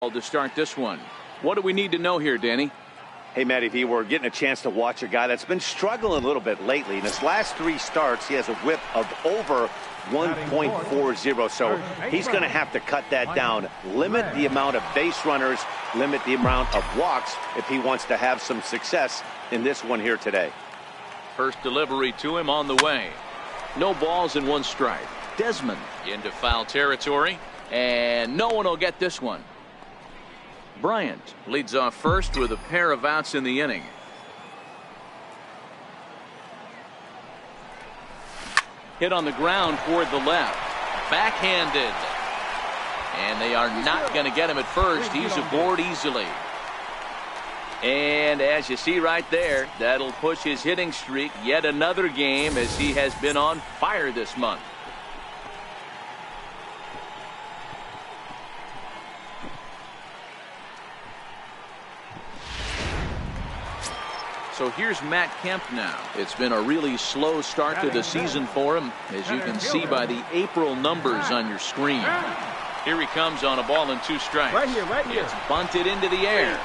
To start this one. What do we need to know here, Danny? Hey, Matty V, we're getting a chance to watch a guy that's been struggling a little bit lately. In his last 3 starts, he has a whip of over 1.40, so he's going to have to cut that down, limit the amount of base runners, limit the amount of walks if he wants to have some success in this one here today. First delivery to him on the way. No balls and 1 strike. Desmond into foul territory, and no one will get this one. Bryant leads off first with a pair of outs in the inning. Hit on the ground toward the left. Backhanded. And they are not going to get him at first. He's aboard easily. And as you see right there, that'll push his hitting streak yet another game as he has been on fire this month. So here's Matt Kemp now. It's been a really slow start to the season for him, as you can see by the April numbers on your screen. Here he comes on a ball and 2 strikes. Right here. It's bunted into the air.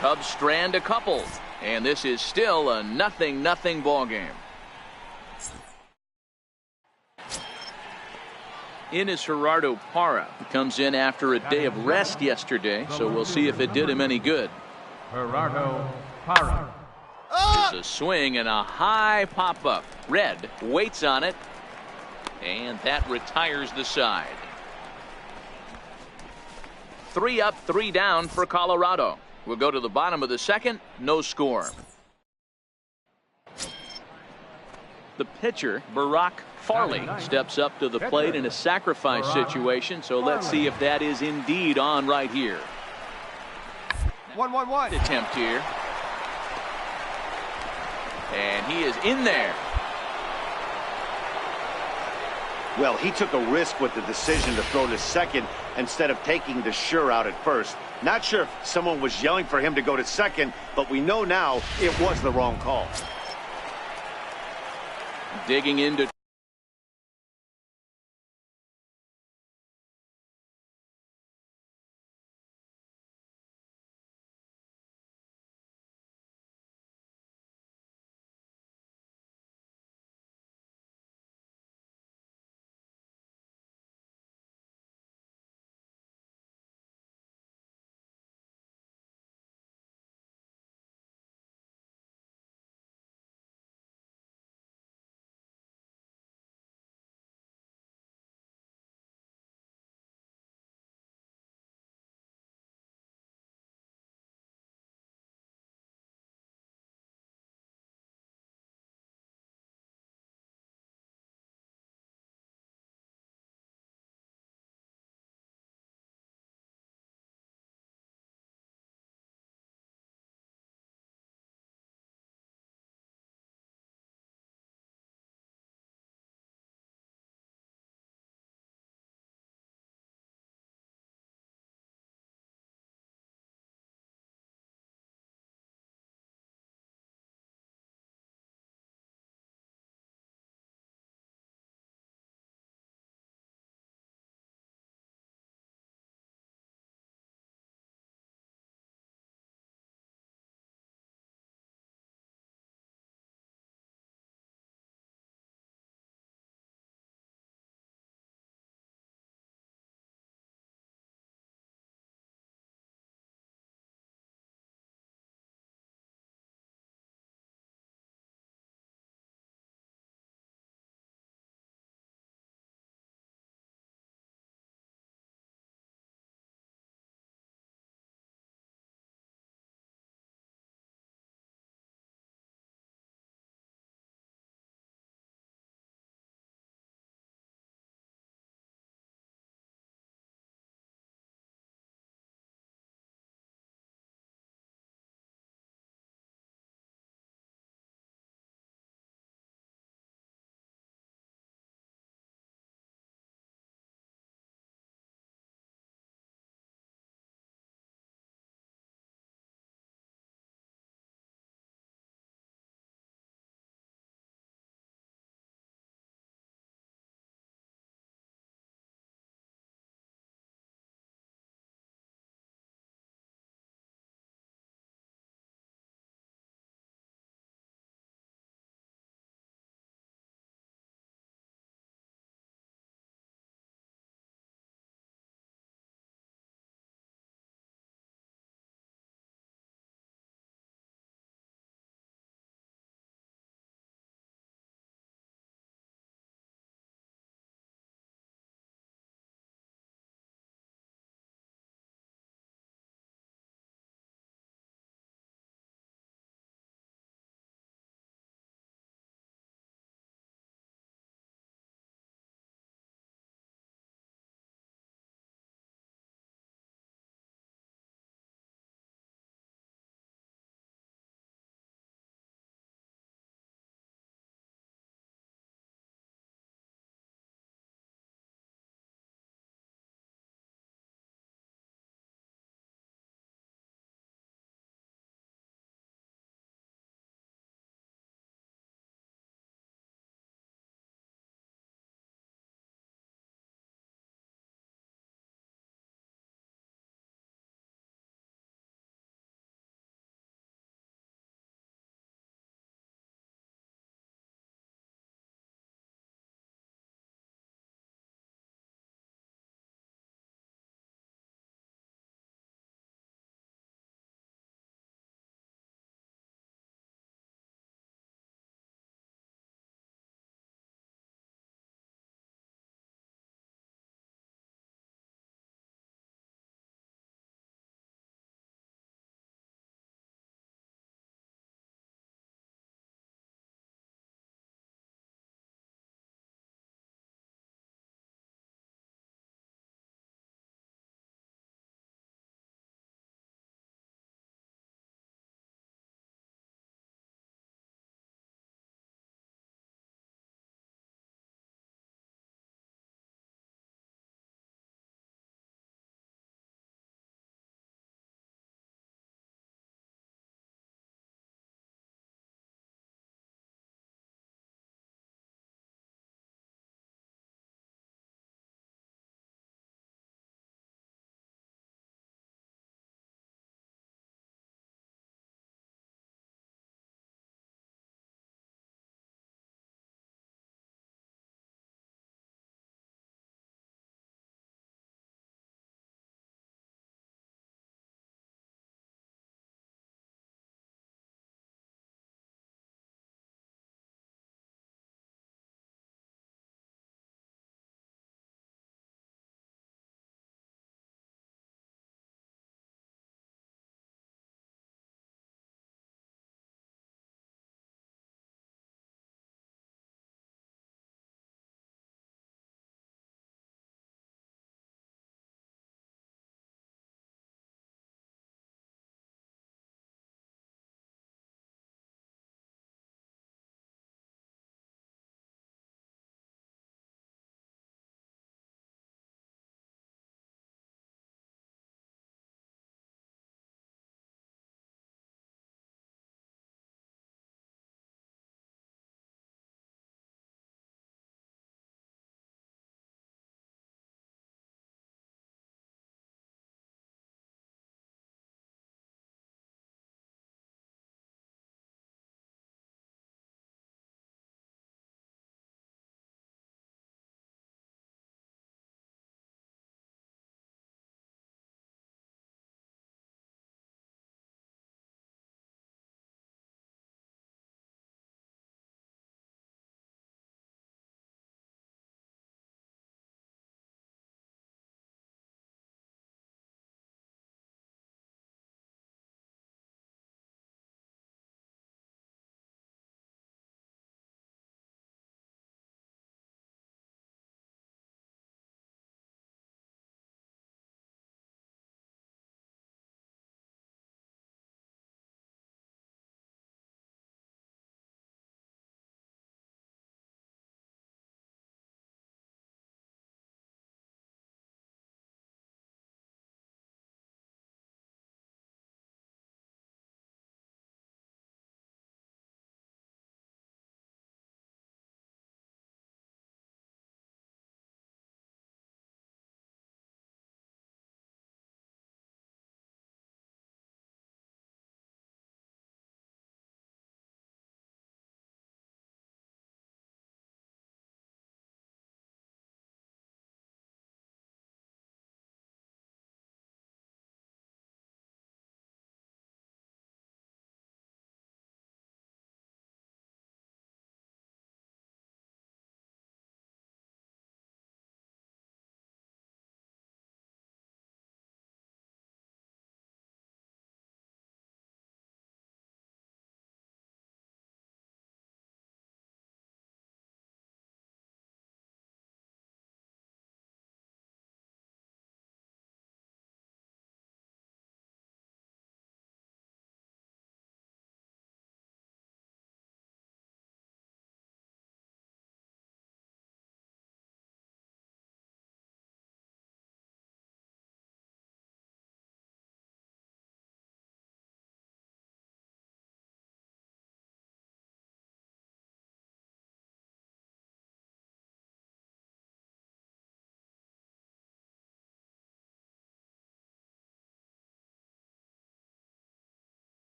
Cubs strand a couple, and this is still a 0-0 ball game. In is Gerardo Parra. He comes in after a day of rest yesterday, so we'll see if it did him any good. Gerardo Parra. There's a swing and a high pop-up. Red waits on it, and that retires the side. 3 up, 3 down for Colorado. We'll go to the bottom of the second. No score. The pitcher, Barack Farley, steps up to the plate in a sacrifice situation, so let's see if that is indeed on right here. 1-1-1. Attempt here. And he is in there. Well, he took a risk with the decision to throw to second instead of taking the sure out at first. Not sure if someone was yelling for him to go to second, but we know now it was the wrong call. Digging into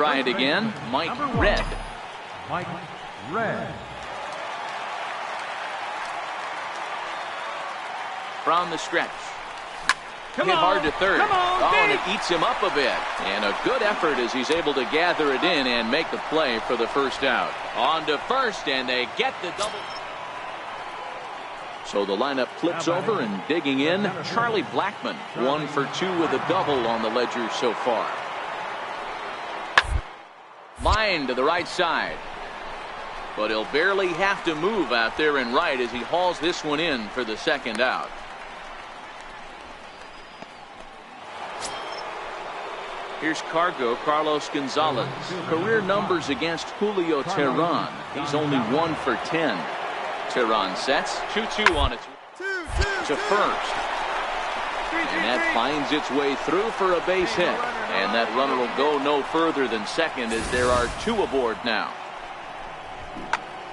try it again. Mike Red. Mike Red. From the stretch. Hit hard to third. And it eats him up a bit. And a good effort as he's able to gather it in and make the play for the first out. On to first, and they get the double. So the lineup flips over, and digging in, Charlie Blackmon, 1 for 2 with a double on the ledger so far. Line to the right side. But he'll barely have to move out there in right as he hauls this one in for the second out. Here's Carlos Gonzalez. Career numbers against Julio Teheran. He's only 1 for 10. Teheran sets. 2-2 on it. To first. And that finds its way through for a base hit. And that runner will go no further than second as there are 2 aboard now.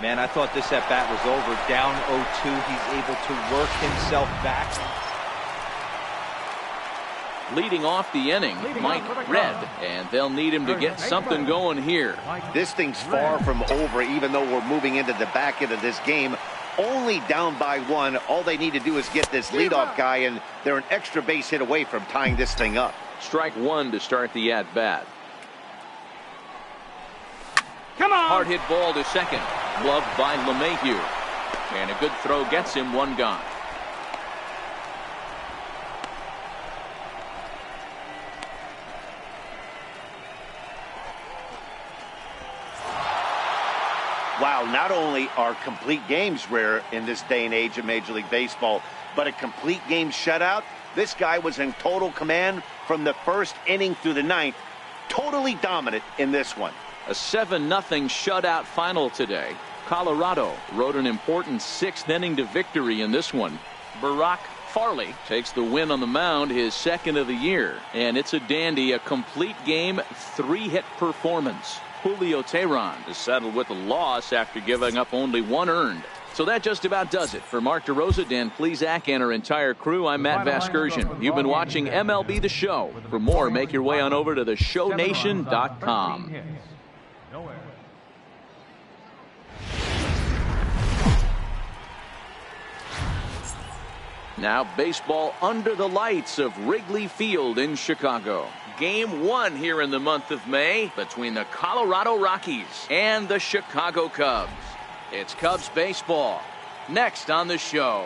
Man, I thought this at-bat was over. Down 0-2. He's able to work himself back. Leading off the inning, Mike Red, and they'll need him to get something going here. This thing's far from over, even though we're moving into the back end of this game. Only down by 1. All they need to do is get this leadoff guy, and they're an extra base hit away from tying this thing up. Strike 1 to start the at-bat. Come on! Hard hit ball to second. Gloved by LeMahieu. And a good throw gets him 1 gone. Wow, not only are complete games rare in this day and age of Major League Baseball, but a complete game shutout. This guy was in total command from the first inning through the 9th. Totally dominant in this one. A 7-0 shutout final today. Colorado rode an important 6th inning to victory in this one. Barack Farley takes the win on the mound, his 2nd of the year. And it's a dandy, a complete game, 3-hit performance. Julio Teheran is settled with a loss after giving up only 1 earned. So that just about does it. For Mark DeRosa, Dan Plesac, and our entire crew, I'm Matt Vasgersian. You've been watching MLB The Show. For more, make your way on over to theshownation.com. Now baseball under the lights of Wrigley Field in Chicago. Game 1 here in the month of May between the Colorado Rockies and the Chicago Cubs. It's Cubs baseball next on the show.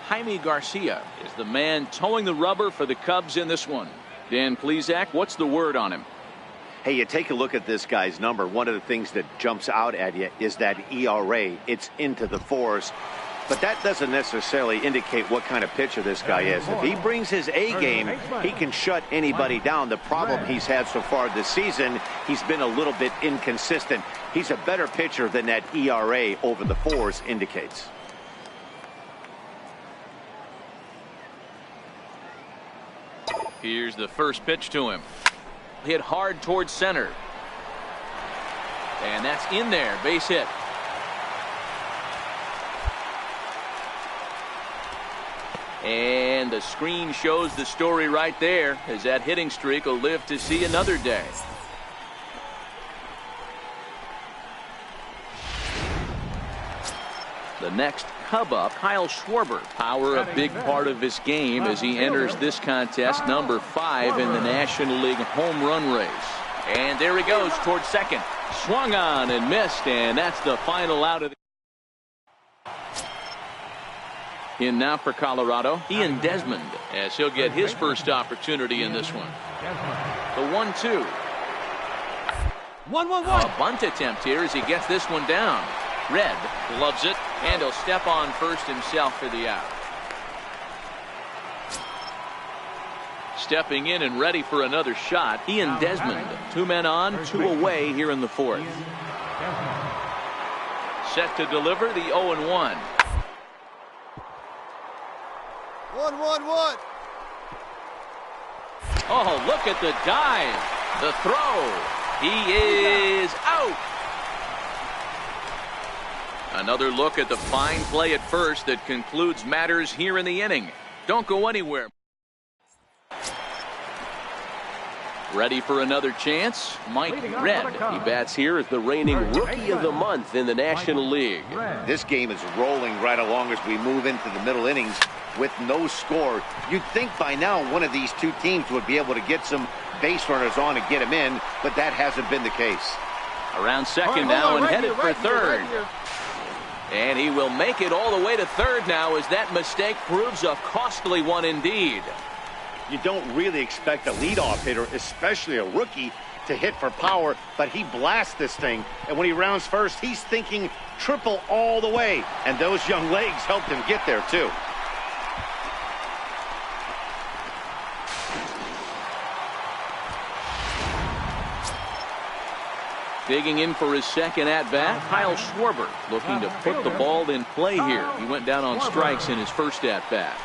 Jaime Garcia is the man towing the rubber for the Cubs in this one. Dan Plesac, what's the word on him? Hey, you take a look at this guy's number. One of the things that jumps out at you is that ERA. It's into the 4s. But that doesn't necessarily indicate what kind of pitcher this guy is. If he brings his A game, he can shut anybody down. The problem he's had so far this season, he's been a little bit inconsistent. He's a better pitcher than that ERA over the 4s indicates. Here's the first pitch to him. Hit hard towards center. And that's in there. Base hit. And the screen shows the story right there, as that hitting streak will live to see another day. The next Cub up, Kyle Schwarber. Power a big part of his game as he enters this contest, number 5 in the National League home run race. And there he goes towards second. Swung on and missed, and that's the final out of the in now for Colorado, Ian Desmond, as he'll get his first opportunity in this one. The 1-2. 1-1-1. A bunt attempt here as he gets this one down. Red loves it, and he'll step on first himself for the out. Stepping in and ready for another shot, Ian Desmond. 2 men on, 2 away here in the 4th. Set to deliver the 0-1. 1-1-1. Oh, look at the dive. The throw. He is out. Another look at the fine play at first that concludes matters here in the inning. Don't go anywhere. Ready for another chance? MikeRedz. He bats here as the reigning Rookie of the Month in the National League. This game is rolling right along as we move into the middle innings with no score. You'd think by now one of these two teams would be able to get some base runners on and get them in, but that hasn't been the case. Around second now and headed for third. And he will make it all the way to third now as that mistake proves a costly one indeed. You don't really expect a leadoff hitter, especially a rookie, to hit for power, but he blasts this thing. And when he rounds first, he's thinking triple all the way. And those young legs helped him get there, too. Digging in for his second at-bat, Kyle Schwarber looking to put the ball in play here. He went down on strikes in his first at-bat.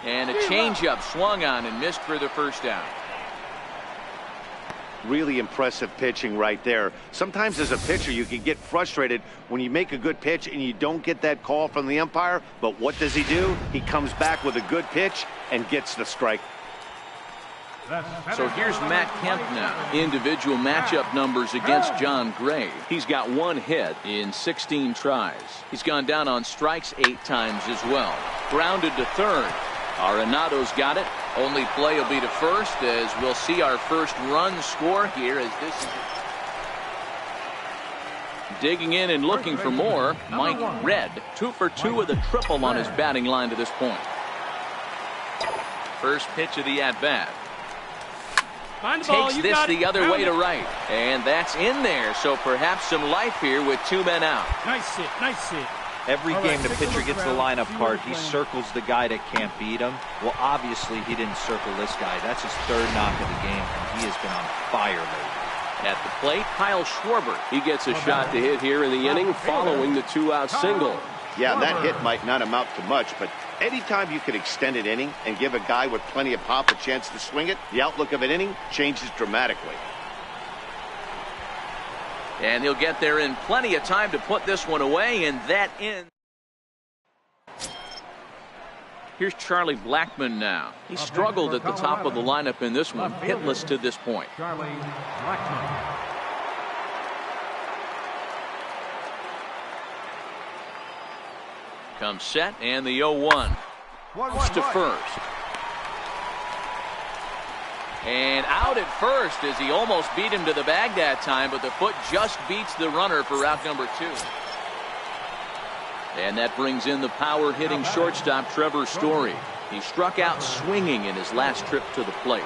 And a changeup swung on and missed for the first down. Really impressive pitching right there. Sometimes as a pitcher you can get frustrated when you make a good pitch and you don't get that call from the umpire. But what does he do? He comes back with a good pitch and gets the strike. So here's Matt Kemp now. Individual matchup numbers against John Gray. He's got 1 hit in 16 tries. He's gone down on strikes 8 times as well. Grounded to third. Arenado's got it. Only play will be to first as we'll see our first run score here as this is digging in and looking for more. MikeRedz 2 for 2 with a triple on his batting line to this point. First pitch of the at-bat. Takes this the other way to right. And that's in there. So perhaps some life here with 2 men out. Nice hit. Nice hit. Every game the pitcher gets the lineup card, he circles the guy that can't beat him. Well, obviously he didn't circle this guy. That's his 3rd knock of the game, and he has been on fire lately. At the plate, Kyle Schwarber. He gets a shot to hit here in the inning following the 2-out single. Yeah, that hit might not amount to much, but anytime you can extend an inning and give a guy with plenty of pop a chance to swing it, the outlook of an inning changes dramatically. And he'll get there in plenty of time to put this one away, and that ends. Here's Charlie Blackmon now. He struggled at the top of the lineup in this one, hitless to this point. Charlie Blackmon. Comes set, and the 0-1. Goes to first. And out at first as he almost beat him to the bag that time, but the foot just beats the runner for out number 2. And that brings in the power-hitting shortstop Trevor Story. He struck out swinging in his last trip to the plate.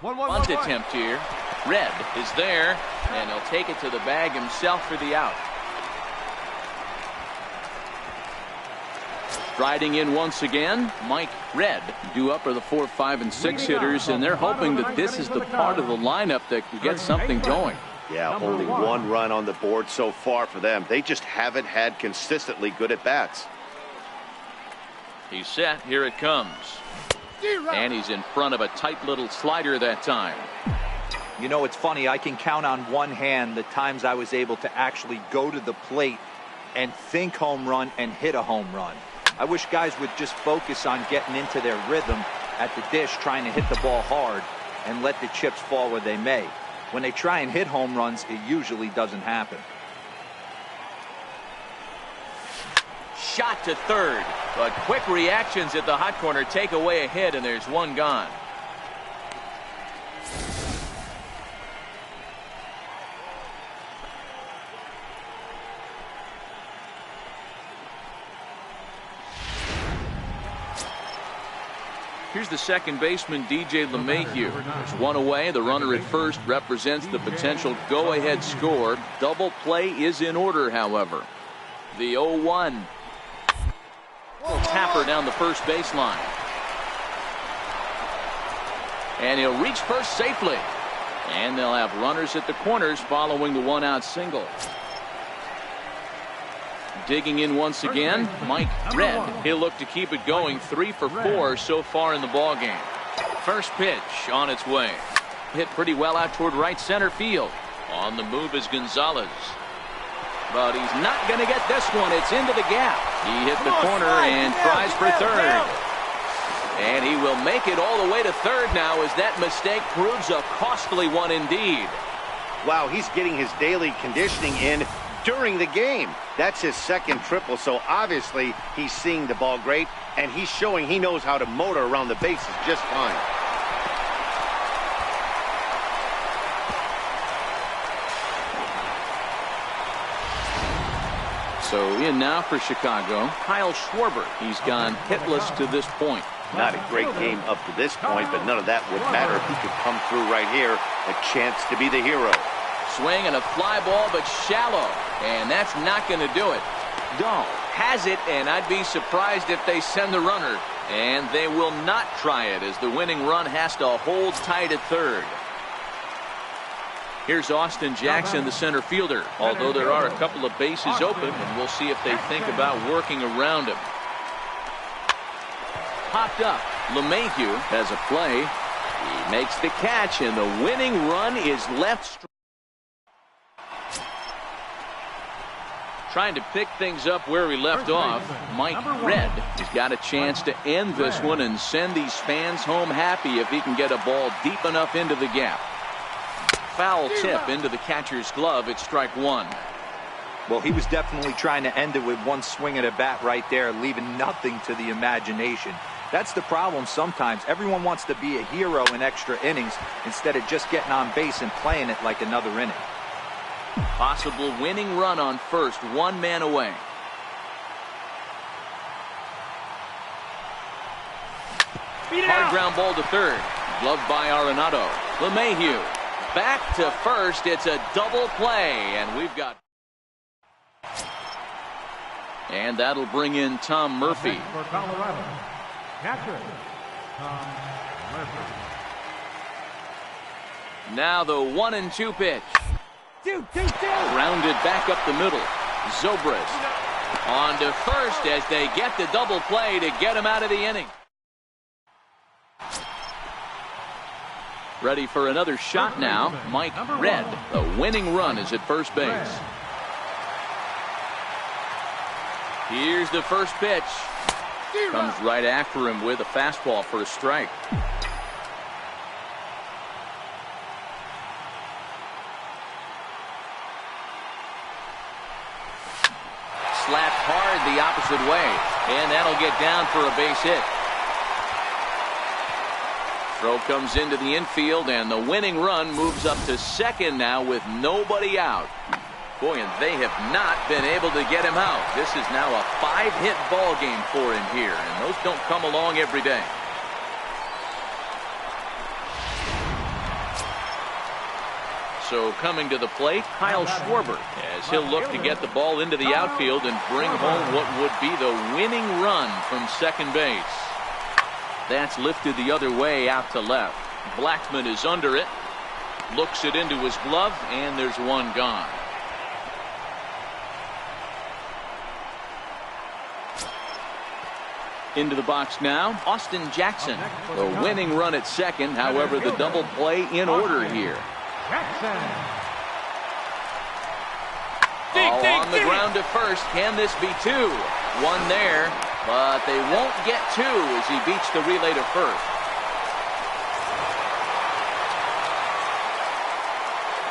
Bunt attempt here. Redz is there, and he'll take it to the bag himself for the out. Striding in once again, MikeRedz due up for the 4, 5, and 6 hitters, and they're hoping that this is the part of the lineup that can get something going. Yeah, only 1 run on the board so far for them. They just haven't had consistently good at-bats. He's set. Here it comes. And he's in front of a tight little slider that time. You know, it's funny. I can count on one hand the times I was able to actually go to the plate and think home run and hit a home run. I wish guys would just focus on getting into their rhythm at the dish, trying to hit the ball hard and let the chips fall where they may. When they try and hit home runs, it usually doesn't happen. Shot to third, but quick reactions at the hot corner take away a hit, and there's 1 gone. Here's the second baseman, DJ LeMahieu. There's 1 away. The runner at first represents the potential go-ahead score. Double play is in order, however. The 0-1. Will tapper down the first baseline. And he'll reach first safely. And they'll have runners at the corners following the 1-out single. Digging in once again, MikeRedz. He'll look to keep it going. 3 for 4 so far in the ball game. First pitch on its way. Hit pretty well out toward right center field. On the move is Gonzalez. But he's not going to get this one. It's into the gap. He hit the corner and tries for third. And he will make it all the way to third now as that mistake proves a costly one indeed. Wow, he's getting his daily conditioning in during the game. That's his second triple, so obviously he's seeing the ball great, and he's showing he knows how to motor around the bases just fine. So in now for Chicago, Kyle Schwarber. He's gone hitless to this point. Not a great game up to this point, but none of that would matter if he could come through right here. A chance to be the hero. Swing and a fly ball, but shallow. And that's not going to do it. Dahl has it, and I'd be surprised if they send the runner. And they will not try it as the winning run has to hold tight at third. Here's Austin Jackson, the center fielder. Although there are a couple of bases open, and we'll see if they think about working around him. Popped up. LeMahieu has a play. He makes the catch, and the winning run is left. Trying to pick things up where we left off, MikeRedz has got a chance to end this one and send these fans home happy if he can get a ball deep enough into the gap. Foul tip into the catcher's glove. It's strike one. Well, he was definitely trying to end it with one swing at a bat right there, leaving nothing to the imagination. That's the problem sometimes. Everyone wants to be a hero in extra innings instead of just getting on base and playing it like another inning. Possible winning run on first, 1 man away. Hard ground ball to third. Gloved by Arenado. LeMahieu back to first. It's a double play, and we've got. And that'll bring in Tom Murphy. For Colorado, catcher Tom Murphy. Now the 1-2 pitch. Rounded back up the middle. Zobrist on to first as they get the double play to get him out of the inning. Ready for another shot now. MikeRedz. The winning run is at first base. Here's the first pitch. Comes right after him with a fastball for a strike. Slapped hard the opposite way, and that'll get down for a base hit. Throw comes into the infield, and the winning run moves up to second now with nobody out. Boy, and they have not been able to get him out. This is now a 5-hit ball game for him here, and those don't come along every day. So coming to the plate, Kyle Schwarber, as he'll look to get the ball into the outfield and bring home what would be the winning run from second base. That's lifted the other way out to left. Blackman is under it, looks it into his glove, and there's one gone. Into the box now, Austin Jackson. The winning run at second, however, the double play in order here. All on the ground to first. Can this be two? One there, but they won't get two as he beats the relay to first.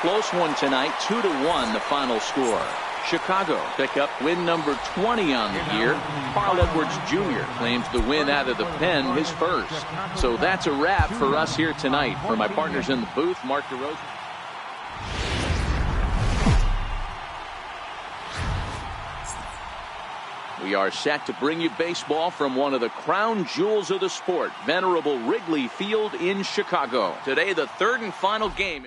Close one tonight, 2-1 the final score. Chicago pick up win number 20 on the year. Carl Edwards Jr. claims the win out of the pen, his first. So that's a wrap for us here tonight. For my partners in the booth, Mark DeRosa. We are set to bring you baseball from one of the crown jewels of the sport, venerable Wrigley Field in Chicago. Today, the third and final game.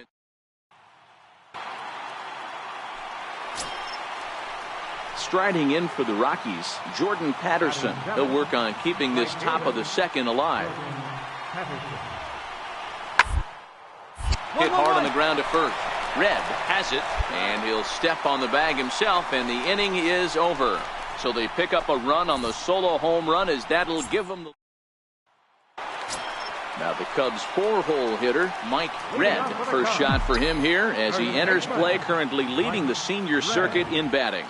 Striding in for the Rockies, Jordan Patterson. He'll work on keeping this top of the second alive. Hit hard on the ground to first. Red has it, and he'll step on the bag himself, and the inning is over. So they pick up a run on the solo home run, as that'll give them the... Now the Cubs 4-hole hitter, MikeRedz. First shot for him here as he enters play, currently leading the senior circuit in batting.